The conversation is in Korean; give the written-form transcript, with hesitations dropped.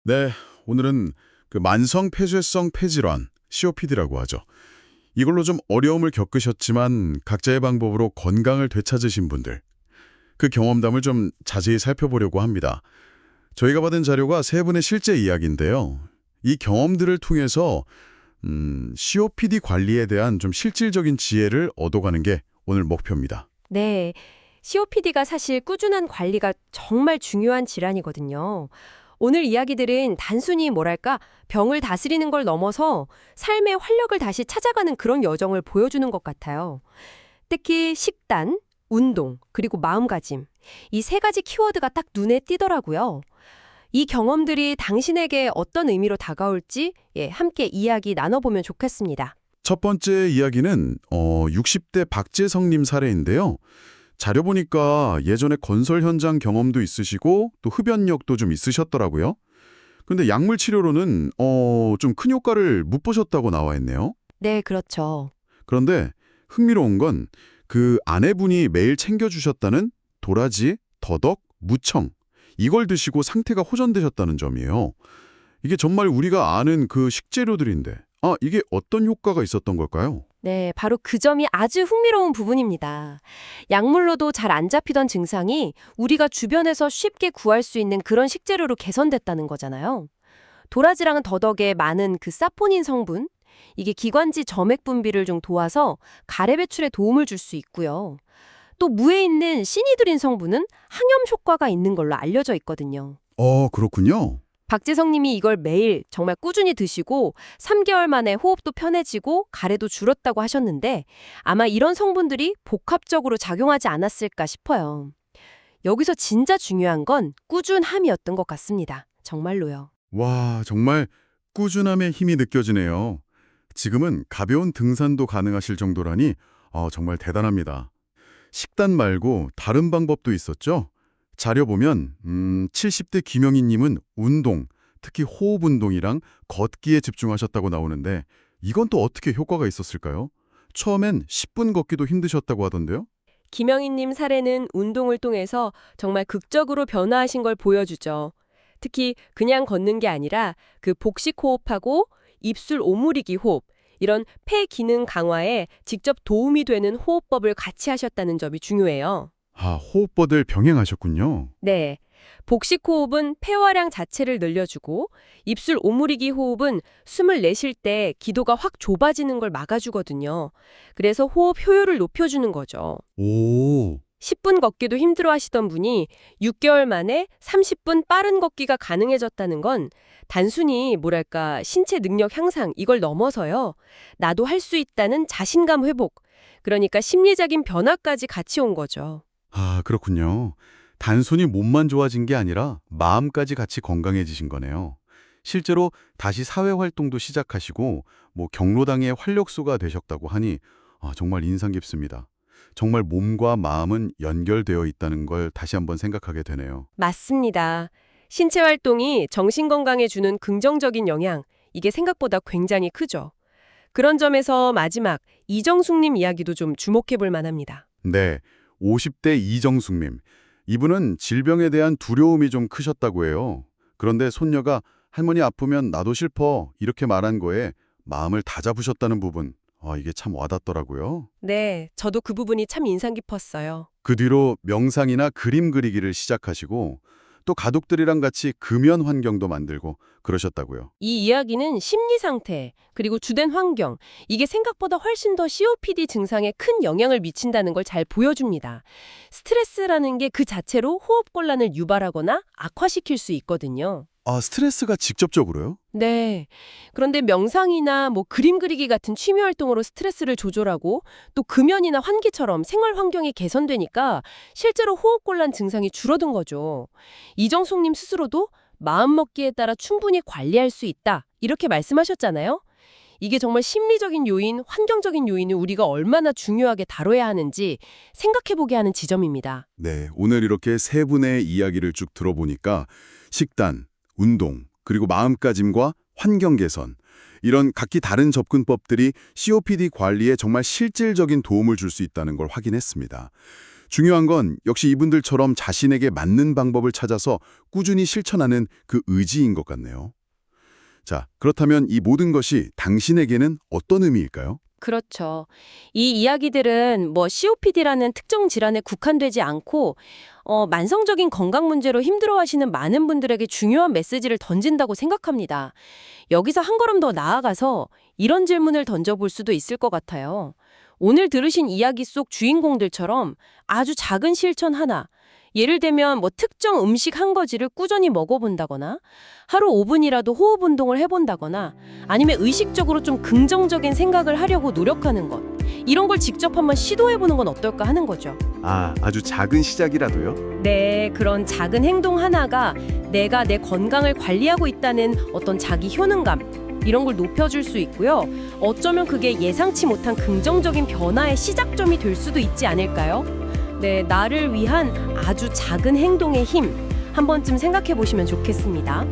네, 오늘은 그 만성 폐쇄성 폐질환, COPD라고 하죠. 이걸로 좀 어려움을 겪으셨지만 각자의 방법으로 건강을 되찾으신 분들, 그 경험담을 좀 자세히 살펴보려고 합니다. 저희가 받은 자료가 세 분의 실제 이야기인데요. 이 경험들을 통해서 COPD 관리에 대한 좀 실질적인 지혜를 얻어가는 게 오늘 목표입니다. 네, COPD가 사실 꾸준한 관리가 정말 중요한 질환이거든요. 오늘 이야기들은 단순히 뭐랄까 병을 다스리는 걸 넘어서 삶의 활력을 다시 찾아가는 그런 여정을 보여주는 것 같아요. 특히 식단, 운동, 그리고 마음가짐. 이 세 가지 키워드가 딱 눈에 띄더라고요. 이 경험들이 당신에게 어떤 의미로 다가올지 함께 이야기 나눠보면 좋겠습니다. 첫 번째 이야기는 60대 박재성님 사례인데요. 자료 보니까 예전에 건설 현장 경험도 있으시고 또 흡연력도 좀 있으셨더라고요. 근데 약물 치료로는 좀 큰 효과를 못 보셨다고 나와 있네요. 네, 그렇죠. 그런데 흥미로운 건 그 아내분이 매일 챙겨주셨다는 도라지, 더덕, 무청 이걸 드시고 상태가 호전되셨다는 점이에요. 이게 정말 우리가 아는 그 식재료들인데 이게 어떤 효과가 있었던 걸까요? 네, 바로 그 점이 아주 흥미로운 부분입니다. 약물로도 잘 안 잡히던 증상이 우리가 주변에서 쉽게 구할 수 있는 그런 식재료로 개선됐다는 거잖아요. 도라지랑 더덕에 많은 그 사포닌 성분, 이게 기관지 점액 분비를 좀 도와서 가래 배출에 도움을 줄 수 있고요. 또 무에 있는 시니드린 성분은 항염 효과가 있는 걸로 알려져 있거든요. 그렇군요. 박재성 님이 이걸 매일 정말 꾸준히 드시고 3개월 만에 호흡도 편해지고 가래도 줄었다고 하셨는데 아마 이런 성분들이 복합적으로 작용하지 않았을까 싶어요. 여기서 진짜 중요한 건 꾸준함이었던 것 같습니다. 정말로요. 와, 정말 꾸준함의 힘이 느껴지네요. 지금은 가벼운 등산도 가능하실 정도라니 정말 대단합니다. 식단 말고 다른 방법도 있었죠? 자료 보면 70대 김영희님은 운동, 특히 호흡 운동이랑 걷기에 집중하셨다고 나오는데 이건 또 어떻게 효과가 있었을까요? 처음엔 10분 걷기도 힘드셨다고 하던데요? 김영희님 사례는 운동을 통해서 정말 극적으로 변화하신 걸 보여주죠. 특히 그냥 걷는 게 아니라 그 복식 호흡하고 입술 오므리기 호흡, 이런 폐 기능 강화에 직접 도움이 되는 호흡법을 같이 하셨다는 점이 중요해요. 호흡법을 병행하셨군요. 네. 복식 호흡은 폐활량 자체를 늘려주고 입술 오므리기 호흡은 숨을 내쉴 때 기도가 확 좁아지는 걸 막아주거든요. 그래서 호흡 효율을 높여주는 거죠. 오, 10분 걷기도 힘들어 하시던 분이 6개월 만에 30분 빠른 걷기가 가능해졌다는 건 단순히 뭐랄까 신체 능력 향상 이걸 넘어서요. 나도 할 수 있다는 자신감 회복, 그러니까 심리적인 변화까지 같이 온 거죠. 그렇군요. 단순히 몸만 좋아진 게 아니라 마음까지 같이 건강해지신 거네요. 실제로 다시 사회 활동도 시작하시고 경로당의 활력소가 되셨다고 하니 정말 인상 깊습니다. 정말 몸과 마음은 연결되어 있다는 걸 다시 한번 생각하게 되네요. 맞습니다. 신체 활동이 정신 건강에 주는 긍정적인 영향, 이게 생각보다 굉장히 크죠. 그런 점에서 마지막 이정숙님 이야기도 좀 주목해 볼 만합니다. 네, 50대 이정숙님. 이분은 질병에 대한 두려움이 좀 크셨다고 해요. 그런데 손녀가 할머니 아프면 나도 슬퍼 이렇게 말한 거에 마음을 다잡으셨다는 부분. 이게 참 와닿더라고요. 네, 저도 그 부분이 참 인상 깊었어요. 그 뒤로 명상이나 그림 그리기를 시작하시고 또 가족들이랑 같이 금연 환경도 만들고 그러셨다고요. 이 이야기는 심리 상태, 그리고 주된 환경, 이게 생각보다 훨씬 더 COPD 증상에 큰 영향을 미친다는 걸 잘 보여줍니다. 스트레스라는 게 그 자체로 호흡곤란을 유발하거나 악화시킬 수 있거든요. 스트레스가 직접적으로요? 네. 그런데 명상이나 그림 그리기 같은 취미 활동으로 스트레스를 조절하고 또 금연이나 환기처럼 생활 환경이 개선되니까 실제로 호흡곤란 증상이 줄어든 거죠. 이정숙님 스스로도 마음먹기에 따라 충분히 관리할 수 있다. 이렇게 말씀하셨잖아요. 이게 정말 심리적인 요인, 환경적인 요인을 우리가 얼마나 중요하게 다뤄야 하는지 생각해보게 하는 지점입니다. 네, 오늘 이렇게 세 분의 이야기를 쭉 들어보니까 식단, 운동, 그리고 마음가짐과 환경 개선, 이런 각기 다른 접근법들이 COPD 관리에 정말 실질적인 도움을 줄 수 있다는 걸 확인했습니다. 중요한 건 역시 이분들처럼 자신에게 맞는 방법을 찾아서 꾸준히 실천하는 그 의지인 것 같네요. 자, 그렇다면 이 모든 것이 당신에게는 어떤 의미일까요? 그렇죠. 이 이야기들은 뭐 COPD라는 특정 질환에 국한되지 않고 만성적인 건강 문제로 힘들어하시는 많은 분들에게 중요한 메시지를 던진다고 생각합니다. 여기서 한 걸음 더 나아가서 이런 질문을 던져볼 수도 있을 것 같아요. 오늘 들으신 이야기 속 주인공들처럼 아주 작은 실천 하나, 예를 들면 뭐 특정 음식 한 가지를 꾸준히 먹어본다거나 하루 5분이라도 호흡 운동을 해본다거나 아니면 의식적으로 좀 긍정적인 생각을 하려고 노력하는 것, 이런 걸 직접 한번 시도해보는 건 어떨까 하는 거죠. 아주 작은 시작이라도요? 네, 그런 작은 행동 하나가 내가 내 건강을 관리하고 있다는 어떤 자기 효능감, 이런 걸 높여줄 수 있고요. 어쩌면 그게 예상치 못한 긍정적인 변화의 시작점이 될 수도 있지 않을까요? 네, 나를 위한 아주 작은 행동의 힘, 한 번쯤 생각해 보시면 좋겠습니다.